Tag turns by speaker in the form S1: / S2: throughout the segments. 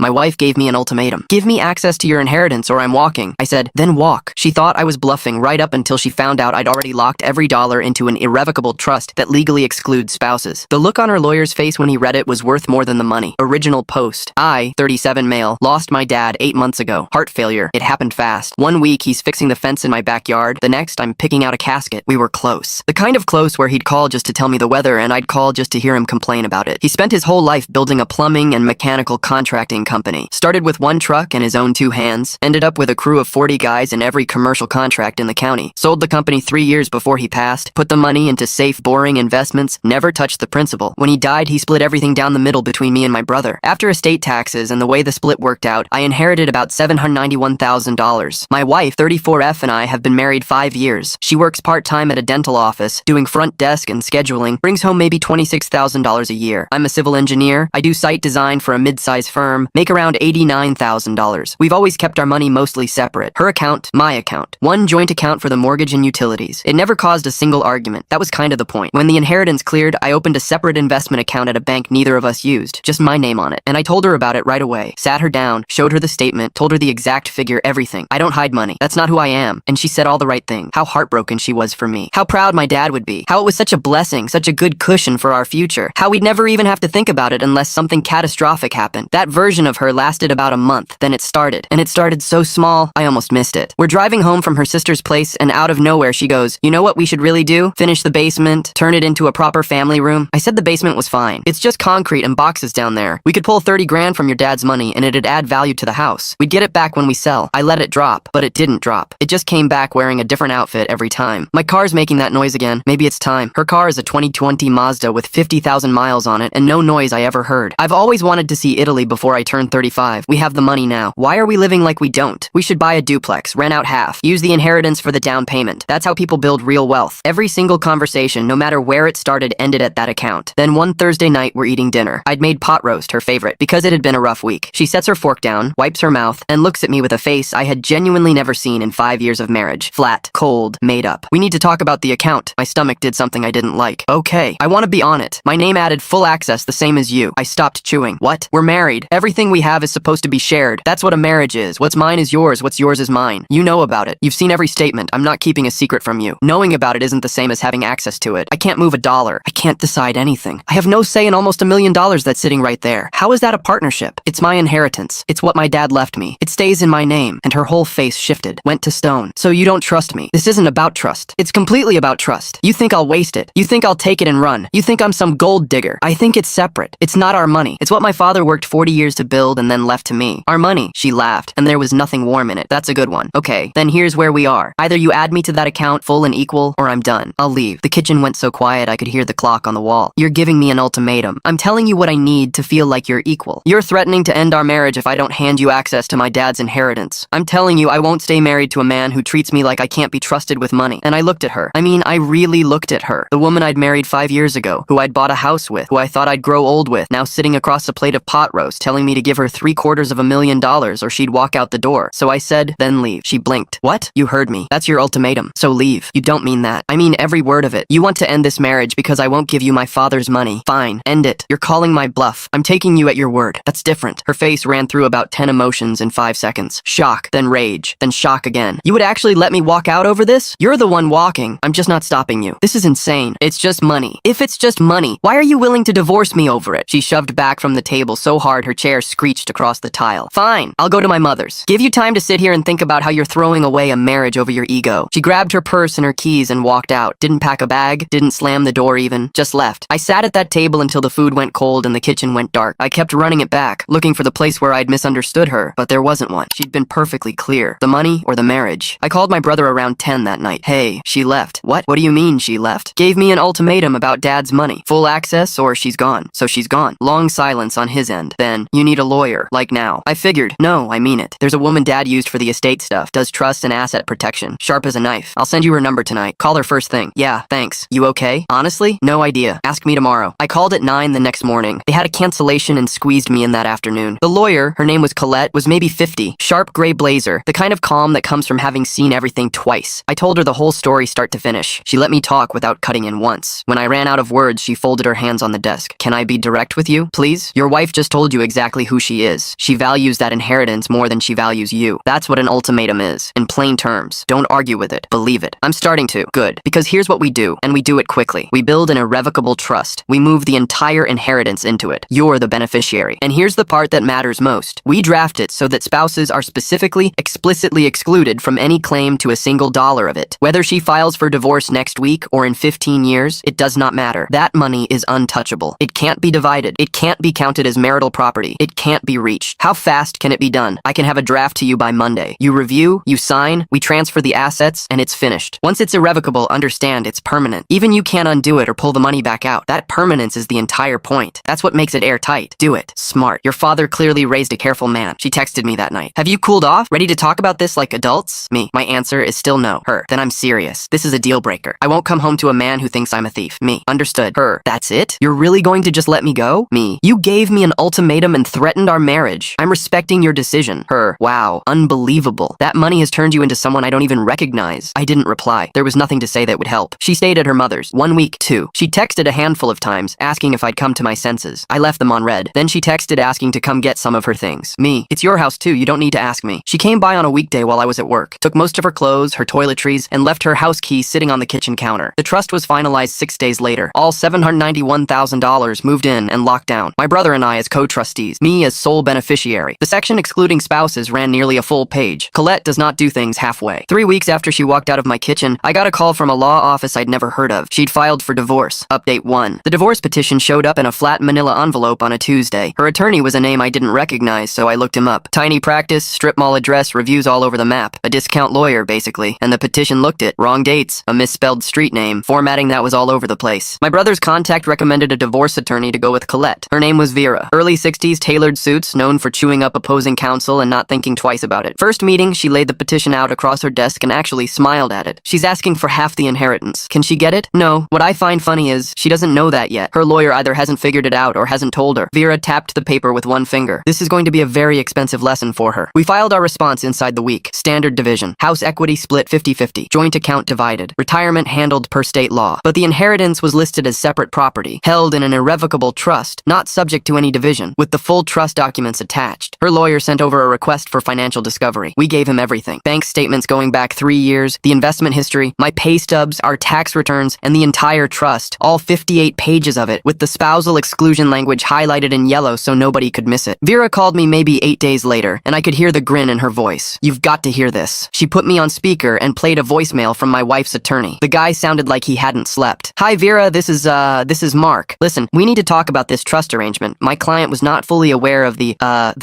S1: My wife gave me an ultimatum. Give me access to your inheritance or I'm walking. I said, then walk. She thought I was bluffing right up until she found out I'd already locked every dollar into an irrevocable trust that legally excludes spouses. The look on her lawyer's face when he read it was worth more than the money. Original post. I, 37 male, lost my dad 8 months ago. Heart failure. It happened fast. 1 week he's fixing the fence in my backyard. The next I'm picking out a casket. We were close. The kind of close where he'd call just to tell me the weather and I'd call just to hear him complain about it. He spent his whole life building a plumbing and mechanical contracting company. Started with 1 truck and his own 2 hands. Ended up with a crew of 40 guys in every commercial contract in the county. Sold the company 3 years before he passed. Put the money into safe, boring investments. Never touched the principal. When he died, he split everything down the middle between me and my brother. After estate taxes and the way the split worked out, I inherited about $791,000. My wife, 34F, and I have been married 5 years. She works part-time at a dental office, doing front desk and scheduling, brings home maybe $26,000 a year. I'm a civil engineer. I do site design for a mid-size firm, make around $89,000. We've always kept our money mostly separate. Her account, my account. One joint account for the mortgage and utilities. It never caused a single argument. That was kind of the point. When the inheritance cleared, I opened a separate investment account at a bank neither of us used, just my name on it. And I told her about it right away. Sat her down, showed her the statement, told her the exact figure, everything. I don't hide money. That's not who I am. And she said all the right things. How heartbroken she was for me. How proud my dad would be. How it was such a blessing, such a good cushion for our future. How we'd never even have to think about it unless something catastrophic happened. That version of her lasted about a month. Then it started. And it started so small, I almost missed it. We're driving home from her sister's place and out of nowhere she goes, you know what we should really do? Finish the basement, turn it into a proper family room. I said the basement was fine. It's just concrete and boxes down there. We could pull 30 grand from your dad's money and it'd add value to the house. We'd get it back when we sell. I let it drop, but it didn't drop. It just came back wearing a different outfit every time. My car's making that noise again. Maybe it's time. Her car is a 2020 Mazda with 50,000 miles on it and no noise I ever heard. I've always wanted to see Italy before I turned 35. We have the money now. Why are we living like we don't? We should buy a duplex, rent out half, use the inheritance for the down payment. That's how people build real wealth. Every single conversation, no matter where it started, ended at that account. Then one Thursday night, we're eating dinner. I'd made pot roast, her favorite, because it had been a rough week. She sets her fork down, wipes her mouth, and looks at me with a face I had genuinely never seen in 5 years of marriage. Flat, cold, made up. We need to talk about the account. My stomach did something I didn't like. Okay, I want to be on it. My name added full access the same as you. I stopped chewing. What? We're married. Everything we have is supposed to be shared. That's what a marriage is. What's mine is yours. What's yours is mine. You know about it. You've seen every statement. I'm not keeping a secret from you. Knowing about it isn't the same as having access to it. I can't move a dollar. I can't decide anything. I have no say in almost $1 million that's sitting right there. How is that a partnership? It's my inheritance. It's what my dad left me. It stays in my name. And her whole face shifted. Went to stone. So you don't trust me. This isn't about trust. It's completely about trust. You think I'll waste it. You think I'll take it and run. You think I'm some gold digger. I think it's separate. It's not our money. It's what my father worked 40 years to build and then left to me. Our money. She laughed. And there was nothing warm in it. That's a good one. Okay, then here's where we are. Either you add me to that account full and equal, or I'm done. I'll leave. The kitchen went so quiet I could hear the clock on the wall. You're giving me an ultimatum. I'm telling you what I need to feel like you're equal. You're threatening to end our marriage if I don't hand you access to my dad's inheritance. I'm telling you I won't stay married to a man who treats me like I can't be trusted with money. And I looked at her. I mean, I really looked at her. The woman I'd married 5 years ago, who I'd bought a house with, who I thought I'd grow old with, now sitting across a plate of pot roast telling me to give her $750,000 or she'd walk out the door. So I said, then leave. She blinked. What? You heard me. That's your ultimatum. So leave. You don't mean that. I mean every word of it. You want to end this marriage because I won't give you my father's money. Fine. End it. You're calling my bluff. I'm taking you at your word. That's different. Her face ran through about 10 emotions in 5 seconds. Shock, then rage, then shock again. You would actually let me walk out over this? You're the one walking. I'm just not stopping you. This is insane. It's just money. If it's just money, why are you willing to divorce me over it? She shoved back from the table so hard her chair screeched across the tile. Fine. I'll go to my mother's. Give you time to sit here and think about how you're throwing away a marriage over your ego. She grabbed her purse and her keys and walked out. Didn't pack a bag, didn't slam the door even, just left. I sat at that table until the food went cold and the kitchen went dark. I kept running it back, looking for the place where I'd misunderstood her, but there wasn't one. She'd been perfectly clear. The money or the marriage. I called my brother around 10 that night. Hey, she left. What? What do you mean she left? Gave me an ultimatum about dad's money. Full access or she's gone. So she's gone. Long silence on his end. Then, you need a lawyer. Like now. I figured. No, I mean it. There's a woman dad used for the estate stuff. Does trust and asset protection. Sharp as a knife. I'll send you her number tonight. Call her first thing. Yeah, thanks. You okay? Honestly? No idea. Ask me tomorrow. I called at 9 the next morning. They had a cancellation and squeezed me in that afternoon. The lawyer, her name was Colette, was maybe 50. Sharp gray blazer. The kind of calm that comes from having seen everything twice. I told her the whole story start to finish. She let me talk without cutting in once. When I ran out of words, she folded her hands on the desk. Can I be direct with you, please? Your wife just told you exactly who she is. She values that inheritance more than she values you. That's what an ultimatum is. In plain terms, don't argue with it. Believe it. I'm starting to. Good. Because here's what we do, and we do it quickly. We build an irrevocable trust. We move the entire inheritance into it. You're the beneficiary. And here's the part that matters most. We draft it so that spouses are specifically, explicitly excluded from any claim to a single dollar of it. Whether she files for divorce next week or in 15 years, it does not matter. That money is untouchable. It can't be divided. It can't be counted as marital property. It can't be reached. How fast can it be done? I can have a draft to you by Monday. You review, you sign, we transfer the assets, and it's finished. Once it's irrevocable, understand it's permanent. Even you can't undo it or pull the money back out. That permanence is the entire point. That's what makes it airtight. Do it. Smart. Your father clearly raised a careful man. She texted me that night. Have you cooled off? Ready to talk about this like adults? Me. My answer is still no. Her. Then I'm serious. This is a deal breaker. I won't come home to a man who thinks I'm a thief. Me. Understood. Her. That's it? You're really going to just let me go? Me. You gave me an ultimatum and threatened our marriage. I'm respecting your decision. Her. Wow. Unbelievable. That money has turned you into someone I don't even recognize. I didn't reply. There was nothing to say that would help. She stayed at her mother's. 1 week, 2. She texted a handful of times, asking if I'd come to my senses. I left them on read. Then she texted asking to come get some of her things. Me. It's your house too, you don't need to ask me. She came by on a weekday while I was at work, took most of her clothes, her toiletries, and left her house key sitting on the kitchen counter. The trust was finalized 6 days later. All $791,000 moved in and locked down. My brother and I as co-trustees, me as sole beneficiary. The section excluding spouses ran nearly a full page. Colette does not do things halfway. 3 weeks after she walked out of my kitchen, I got a call from a law office I'd never heard of. She'd filed for divorce. Update 1. The divorce petition showed up in a flat manila envelope on a Tuesday. Her attorney was a name I didn't recognize, so I looked him up. Tiny practice, strip mall address, reviews all over the map. A discount lawyer, basically. And the petition looked it. Wrong dates, a misspelled street name, formatting that was all over the place. My brother's contact recommended a divorce attorney to go with Colette. Her name was Vera. Early 60s, tailored suits, known for chewing up opposing counsel and not thinking twice about it. First meeting, she laid the petition out across her desk and actually smiled at it. She's asking for half the inheritance. Can she get it? No. What I find funny is, she doesn't know that yet. Her lawyer either hasn't figured it out or hasn't told her. Vera tapped the paper with one finger. This is going to be a very expensive lesson for her. We filed our response inside the week. Standard division. House equity split 50-50. Joint account divided. Retirement handled per state law. But the inheritance was listed as separate property, held in an irrevocable trust, not subject to any division, with the full trust documents attached. Her lawyer sent over a request for financial discovery. We gave him everything. Bank statements going back 3 years, the investment history, my pay stubs, our tax returns, and the entire trust. All 58 pages of it, with the spousal exclusion language highlighted in yellow so nobody could miss it. Vera called me maybe 8 days later, and I could hear the grin in her voice. You've got to hear this. She put me on speaker and played a voicemail from my wife's attorney. The guy sounded like he hadn't slept. Hi Vera, this is Mark. Listen, we need to talk about this trust arrangement. My client was not fully aware of the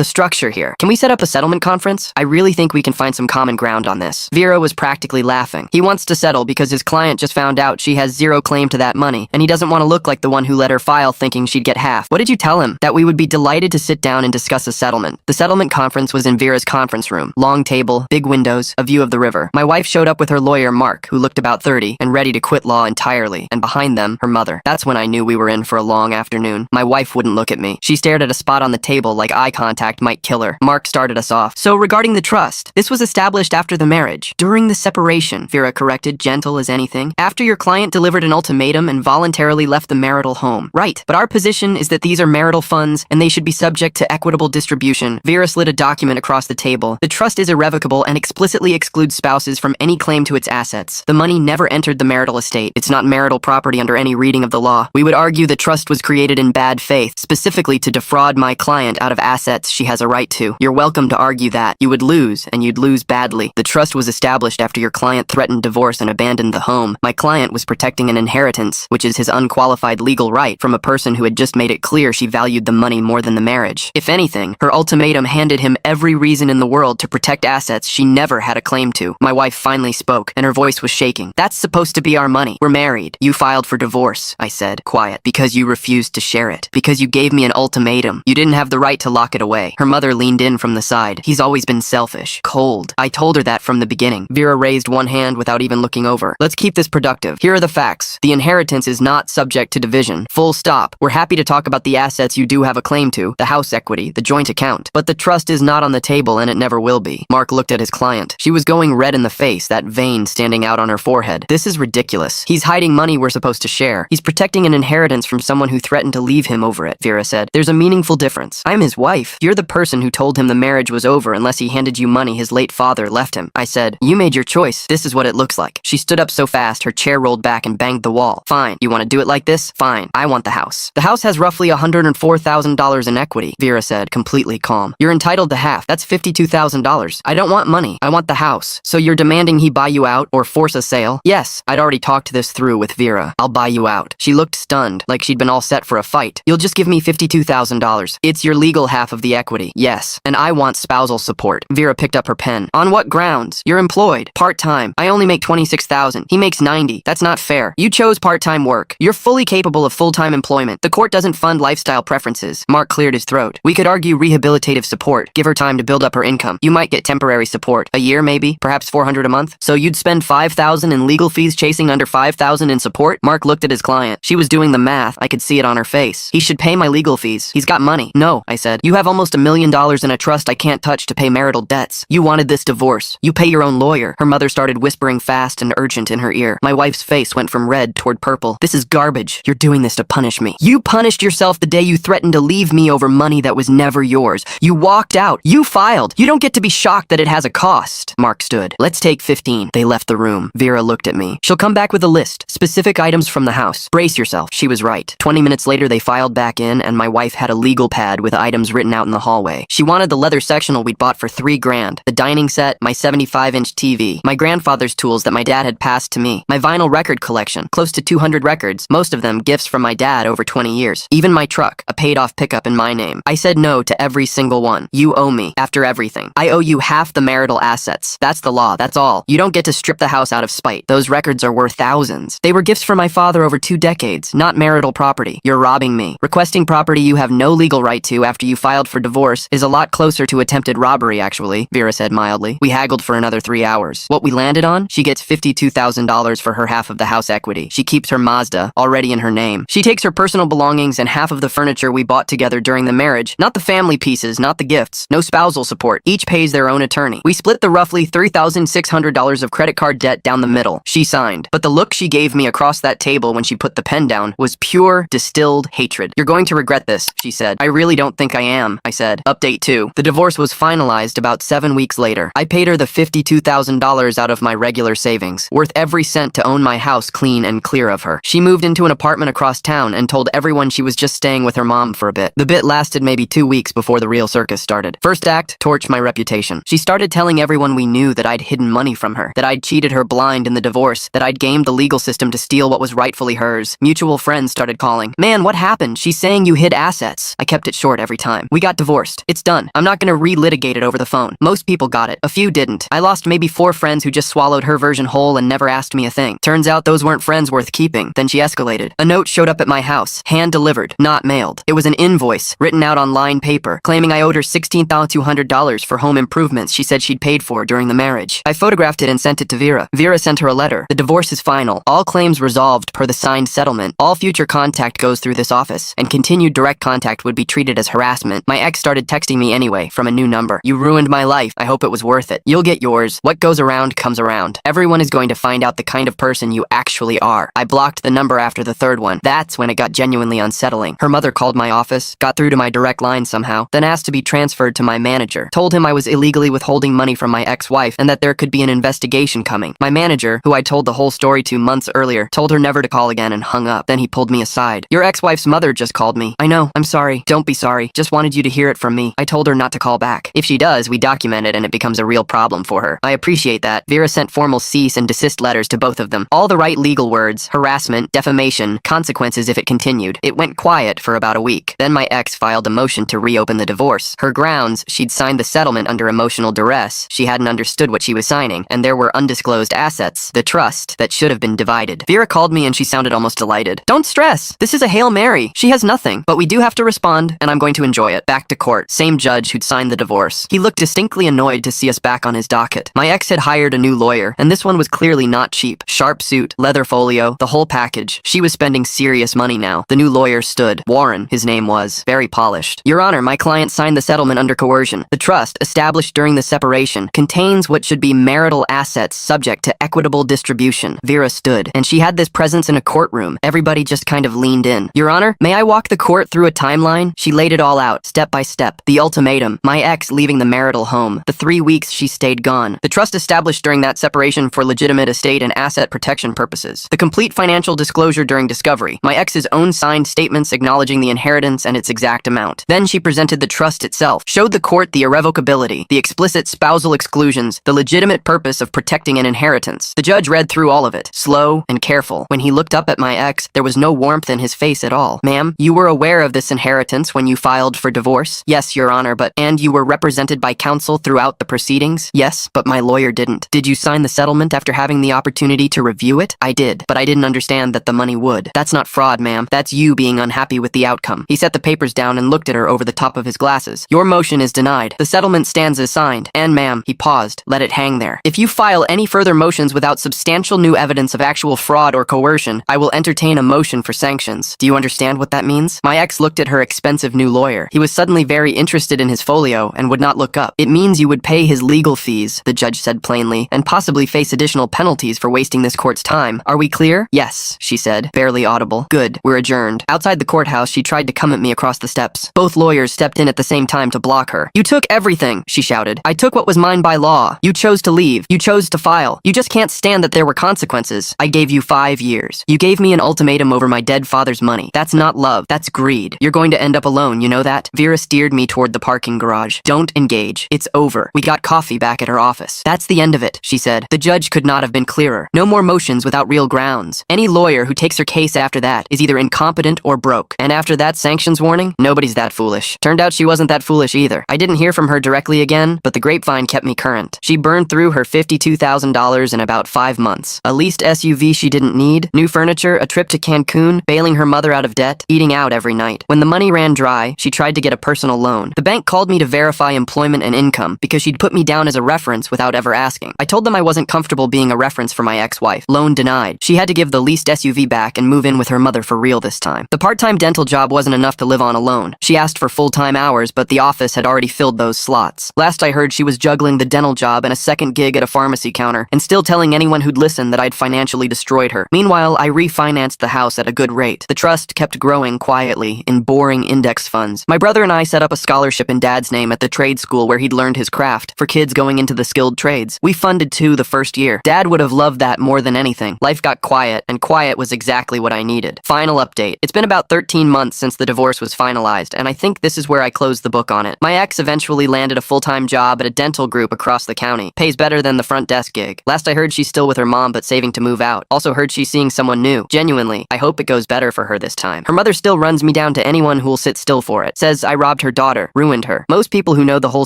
S1: structure here. Can we set up a settlement conference? I really think we can find some common ground on this. Vera was practically laughing. He wants to settle because his client just found out she has zero claim to that money, and he doesn't want to look like the one who let her file thinking she'd get half. What did you tell him? That we would be delighted to sit down and discuss a settlement. The settlement conference was in Vera's conference room. Long table, big windows, a view of the river. My wife showed up with her lawyer, Mark, who looked about 30 and ready to quit law entirely, and behind them, her mother. That's when I knew we were in for a long afternoon. My wife wouldn't look at me. She stared at a spot on the table like eye contact might kill her. Mark started us off. So regarding the trust, this was established after the marriage. During the separation, Vera corrected, gentle as anything. After your client delivered an ultimatum and voluntarily left the marital home. Right, but our position is that these are marital funds and they should be subject to equitable distribution. Vera slid a document across the table. The trust is irrevocable and explicitly excludes spouses from any claim to its assets. The money never entered the marital estate. It's not marital property under any reading of the law. We would argue the trust was created in bad faith, specifically to defraud my client out of assets she has a right to. You're welcome to argue that. You would lose, and you'd lose badly. The trust was established after your client threatened divorce and abandoned the home. My client was protecting an inheritance, which is his unqualified legal right, from a person who had just made it clear she valued the money more than the marriage. If anything, her ultimatum handed him every reason in the world to protect assets she never had a claim to. My wife finally spoke, and her voice was shaking. That's supposed to be our money. We're married. You filed for divorce, I said, quiet, because you refused to share it. Because you gave me an ultimatum. You didn't have the right to lock it away. Her mother leaned in from the side. He's always been selfish, cold. I told her that from the beginning. Vera raised one hand without even looking over. Let's keep this productive. Here are the facts. The inheritance is not subject to division. Full stop. We're happy to talk about the assets you do have a claim to, the house equity, the joint account. But the trust is not on the table and it never will be. Mark looked at his client. She was going red in the face, that vein standing out on her forehead. This is ridiculous. He's hiding money we're supposed to share. He's protecting an inheritance from someone who threatened to leave him over it, Vera said. There's a meaningful difference. accounts. I'm his wife. You're the person who told him the marriage was over unless he handed you money his late father left him. I said, you made your choice. This is what it looks like. She stood up so fast, her chair rolled back and banged the wall. Fine. You want to do it like this? Fine. I want the house. The house has roughly $104,000 in equity, Vera said, completely calm. You're entitled to half. That's $52,000. I don't want money. I want the house. So you're demanding he buy you out or force a sale? Yes. I'd already talked this through with Vera. I'll buy you out. She looked stunned, like she'd been all set for a fight. You'll just give me $52,000. It's your legal half of the equity. Yes. And I want spousal support. Vera picked up her pen. On what grounds? You're employed. Part-time. I only make $26,000. He makes $90,000. That's not fair. You chose part-time work. You're fully capable of full-time employment. The court doesn't fund lifestyle preferences. Mark cleared his throat. We could argue rehabilitative support. Give her time to build up her income. You might get temporary support. A year maybe? Perhaps $400 a month? So you'd spend $5,000 in legal fees chasing under $5,000 in support? Mark looked at his client. She was doing the math. I could see it on her face. He should pay my legal fees. He's got money. No, I said. You have almost $1 million in a trust I can't touch to pay marital debts. You wanted this divorce. You pay your own lawyer. Her mother started whispering fast and urgent in her ear. My wife's face went from red toward purple. This is garbage. You're doing this to punish me. You punished yourself the day you threatened to leave me over money that was never yours. You walked out. You filed. You don't get to be shocked that it has a cost. Mark stood. Let's take 15. They left the room. Vera looked at me. She'll come back with a list. Specific items from the house. Brace yourself. She was right. 20 minutes later, they filed back in, and my wife had a legal pad with items written out in the hallway. She wanted the leather sectional we'd bought for $3,000. The dining set, my 75-inch TV, my grandfather's tools that my dad had passed to me, my vinyl record collection, close to 200 records, most of them gifts from my dad over 20 years. Even my truck, a paid-off pickup in my name. I said no to every single one. You owe me, after everything. I owe you half the marital assets. That's the law, that's all. You don't get to strip the house out of spite. Those records are worth thousands. They were gifts from my father over 2 decades, not marital property. You're robbing me. Requesting property you have no legal right to after you filed for divorce is a lot closer to attempted robbery, actually, Vera said mildly. We haggled for another 3 hours. What we landed on? She gets $52,000 for her half of the house equity. She keeps her Mazda, already in her name. She takes her personal belongings and half of the furniture we bought together during the marriage. Not the family pieces, not the gifts. No spousal support. Each pays their own attorney. We split the roughly $3,600 of credit card debt down the middle. She signed. But the look she gave me across that table when she put the pen down was pure, distilled hatred. You're going to regret this, she said. I really don't think I am, I said. Update 2. The divorce was finalized about 7 weeks later. I paid her the $52,000 out of my regular savings, worth every cent to own my house clean and clear of her. She moved into an apartment across town and told everyone she was just staying with her mom for a bit. The bit lasted maybe 2 weeks before the real circus started. First act, torch my reputation. She started telling everyone we knew that I'd hidden money from her, that I'd cheated her blind in the divorce, that I'd gamed the legal system to steal what was rightfully hers. Mutual friends started calling. Man, what happened? She's saying you hid assets. I kept it short every time. We got divorced. It's done. I'm not gonna relitigate it over the phone. Most people got it. A few didn't. I lost maybe 4 friends who just swallowed her version whole and never asked me a thing. Turns out those weren't friends worth keeping. Then she escalated. A note showed up at my house. Hand-delivered. Not mailed. It was an invoice, written out on lined paper, claiming I owed her $16,200 for home improvements she said she'd paid for during the marriage. I photographed it and sent it to Vera. Vera sent her a letter. The divorce is final. All claims resolved per the signed settlement. All future contact goes through this office, and continued direct contact would be treated as harassment. My ex started texting me anyway, from a new number. You ruined my life. I hope it was worth it. You'll get yours. What goes around comes around. Everyone is going to find out the kind of person you actually are. I blocked the number after the 3rd one. That's when it got genuinely unsettling. Her mother called my office, got through to my direct line somehow, then asked to be transferred to my manager. Told him I was illegally withholding money from my ex-wife and that there could be an investigation coming. My manager, who I told the whole story to months earlier, told her never to call again and hung up. Then he pulled me aside. Your ex-wife's mother just called me. I know. I'm sorry. Don't be sorry. Just wanted you to hear it from me. I told her not to call back. If she does, we document it and it becomes a real problem for her. I appreciate that. Vera sent formal cease and desist letters to both of them. All the right legal words: harassment, defamation, consequences if it continued. It went quiet for about a week. Then my ex filed a motion to reopen the divorce. Her grounds: she'd signed the settlement under emotional duress, she hadn't understood what she was signing, and there were undisclosed assets, the trust, that should have been divided. Vera called me and she sounded almost delighted. Don't stress. This is a Hail Mary. She has nothing. But we do have to respond, and I'm going to enjoy it. Back to court. Same judge who'd signed the divorce. He looked distinctly annoyed to see us back on his docket. My ex had hired a new lawyer, and this one was clearly not cheap. Sharp suit, leather folio, the whole package. She was spending serious money now. The new lawyer stood. Warren, his name was. Very polished. Your Honor, my client signed the settlement under coercion. The trust, established during the separation, contains what should be marital assets subject to equitable distribution. Vera stood, and she had this presence in a courtroom. Everybody just kind of leaned in. Your Honor, may I walk the court through a timeline? She laid laid it all out, step by step. The ultimatum, my ex leaving the marital home, the 3 weeks she stayed gone, the trust established during that separation for legitimate estate and asset protection purposes, the complete financial disclosure during discovery, my ex's own signed statements acknowledging the inheritance and its exact amount. Then she presented the trust itself, showed the court the irrevocability, the explicit spousal exclusions, the legitimate purpose of protecting an inheritance. The judge read through all of it, slow and careful. When he looked up at my ex, there was no warmth in his face at all. Ma'am, you were aware of this inheritance when you filed for divorce? Yes, Your Honor, and you were represented by counsel throughout the proceedings? Yes, but my lawyer didn't. Did you sign the settlement after having the opportunity to review it? I did, but I didn't understand that the money would. That's not fraud, ma'am. That's you being unhappy with the outcome. He set the papers down and looked at her over the top of his glasses. Your motion is denied. The settlement stands as signed. And ma'am, he paused. Let it hang there. If you file any further motions without substantial new evidence of actual fraud or coercion, I will entertain a motion for sanctions. Do you understand what that means? My ex looked at her expensive new lawyer. He was suddenly very interested in his folio and would not look up. It means you would pay his legal fees, the judge said plainly, and possibly face additional penalties for wasting this court's time. Are we clear? Yes, she said, barely audible. Good. We're adjourned. Outside the courthouse, she tried to come at me across the steps. Both lawyers stepped in at the same time to block her. You took everything, she shouted. I took what was mine by law. You chose to leave. You chose to file. You just can't stand that there were consequences. I gave you 5 years. You gave me an ultimatum over my dead father's money. That's not love. That's greed. You're going to end up alone, you know that? Vera steered me toward the parking garage. Don't engage. It's over. We got coffee back at her office. That's the end of it, she said. The judge could not have been clearer. No more motions without real grounds. Any lawyer who takes her case after that is either incompetent or broke. And after that sanctions warning, nobody's that foolish. Turned out she wasn't that foolish either. I didn't hear from her directly again, but the grapevine kept me current. She burned through her $52,000 in about 5 months. A leased SUV she didn't need, new furniture, a trip to Cancun, bailing her mother out of debt, eating out every night. When the money ran dry, she tried to get a personal loan. The bank called me to verify employment and income because she'd put me down as a reference without ever asking. I told them I wasn't comfortable being a reference for my ex-wife. Loan denied. She had to give the leased SUV back and move in with her mother for real this time. The part-time dental job wasn't enough to live on alone. She asked for full-time hours, but the office had already filled those slots. Last I heard, she was juggling the dental job and a second gig at a pharmacy counter, and still telling anyone who'd listen that I'd financially destroyed her. Meanwhile, I refinanced the house at a good rate. The trust kept growing quietly in boring index funds. My brother and I set up a scholarship in Dad's name at the trade school where he'd learned his craft for kids going into the skilled trades. We funded 2 the first year. Dad would have loved that more than anything. Life got quiet, and quiet was exactly what I needed. Final update. It's been about 13 months since the divorce was finalized, and I think this is where I closed the book on it. My ex eventually landed a full-time job at a dental group across the county. Pays better than the front desk gig. Last I heard, she's still with her mom but saving to move out. Also heard she's seeing someone new. Genuinely, I hope it goes better for her this time. Her mother still runs me down to anyone who'll sit still for it. Says I robbed her daughter, ruined her. Most people who know the whole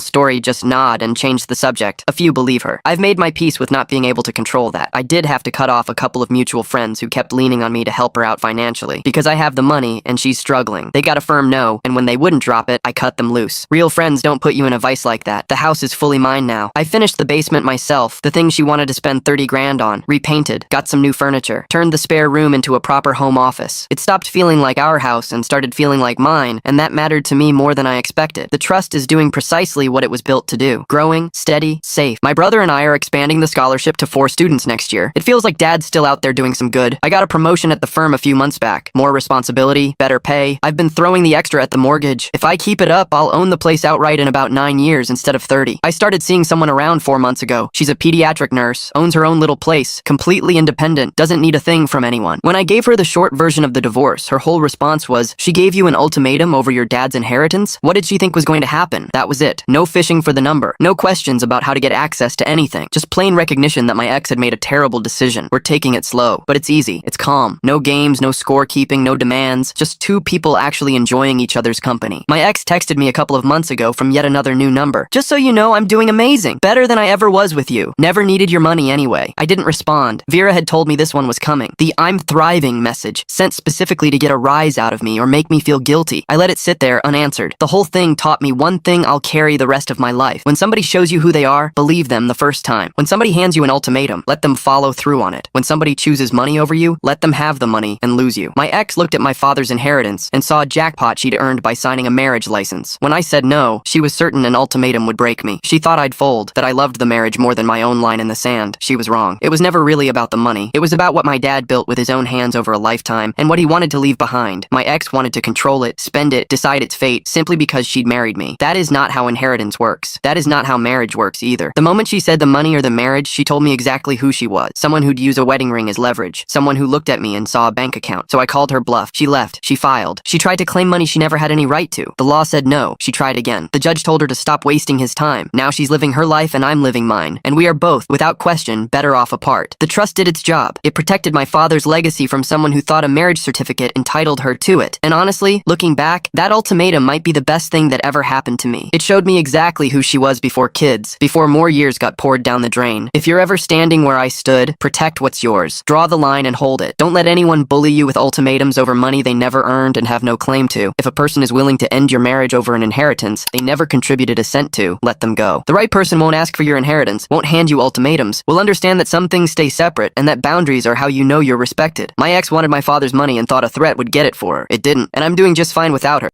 S1: story just nod and change the subject. A few believe her. I've made my peace with not being able to control that. I did have to cut off a couple of mutual friends who kept leaning on me to help her out financially. Because I have the money and she's struggling. They got a firm no, and when they wouldn't drop it, I cut them loose. Real friends don't put you in a vice like that. The house is fully mine now. I finished the basement myself. The thing she wanted to spend 30 grand on. Repainted. Got some new furniture. Turned the spare room into a proper home office. It stopped feeling like our house and started feeling like mine, and that mattered to me more than I expected. The trust is doing precisely what it was built to do. Growing, steady, safe. My brother and I are expanding the scholarship to 4 students next year. It feels like Dad's still out there doing some good. I got a promotion at the firm a few months back. More responsibility, better pay. I've been throwing the extra at the mortgage. If I keep it up, I'll own the place outright in about 9 years instead of 30. I started seeing someone around 4 months ago. She's a pediatric nurse, owns her own little place, completely independent, doesn't need a thing from anyone. When I gave her the short version of the divorce, her whole response was, she gave you an ultimatum over your dad's inheritance? What did she think was going to happen? That was it. No fishing for the number. No questions about how to get access to anything. Just plain recognition that my ex had made a terrible decision. We're taking it slow, but it's easy. It's calm. No games, no scorekeeping, no demands. Just 2 people actually enjoying each other's company. My ex texted me a couple of months ago from yet another new number. Just so you know, I'm doing amazing. Better than I ever was with you. Never needed your money anyway. I didn't respond. Vera had told me this one was coming. The I'm thriving message, sent specifically to get a rise out of me or make me feel guilty. I let it sit there unanswered. The whole thing taught me one thing I'll carry the rest of my life. When somebody shows you who they are, believe them the first time. When somebody hands you an ultimatum, let them follow through on it. When somebody chooses money over you, let them have the money and lose you. My ex looked at my father's inheritance and saw a jackpot she'd earned by signing a marriage license. When I said no, she was certain an ultimatum would break me. She thought I'd fold, that I loved the marriage more than my own line in the sand. She was wrong. It was never really about the money. It was about what my dad built with his own hands over a lifetime and what he wanted to leave behind. My ex wanted to control it, spend it, decide its fate simply because she'd married me. That is not how inheritance works. That is not how marriage works either. The moment she said the money or the marriage, she told me exactly who she was. Someone who'd use a wedding ring as leverage. Someone who looked at me and saw a bank account. So I called her bluff. She left. She filed. She tried to claim money she never had any right to. The law said no. She tried again. The judge told her to stop wasting his time. Now she's living her life and I'm living mine. And we are both, without question, better off apart. The trust did its job. It protected my father's legacy from someone who thought a marriage certificate entitled her to it. And honestly, looking back, that ultimatum might be the best thing that ever happened to me. It showed me exactly who she was before kids, before more years got poured down the drain. If you're ever standing where I stood, protect what's yours. Draw the line and hold it. Don't let anyone bully you with ultimatums over money they never earned and have no claim to. If a person is willing to end your marriage over an inheritance they never contributed a cent to, let them go. The right person won't ask for your inheritance, won't hand you ultimatums, will understand that some things stay separate and that boundaries are how you know you're respected. My ex wanted my father's money and thought a threat would get it for her. It didn't, and I'm doing just fine without her.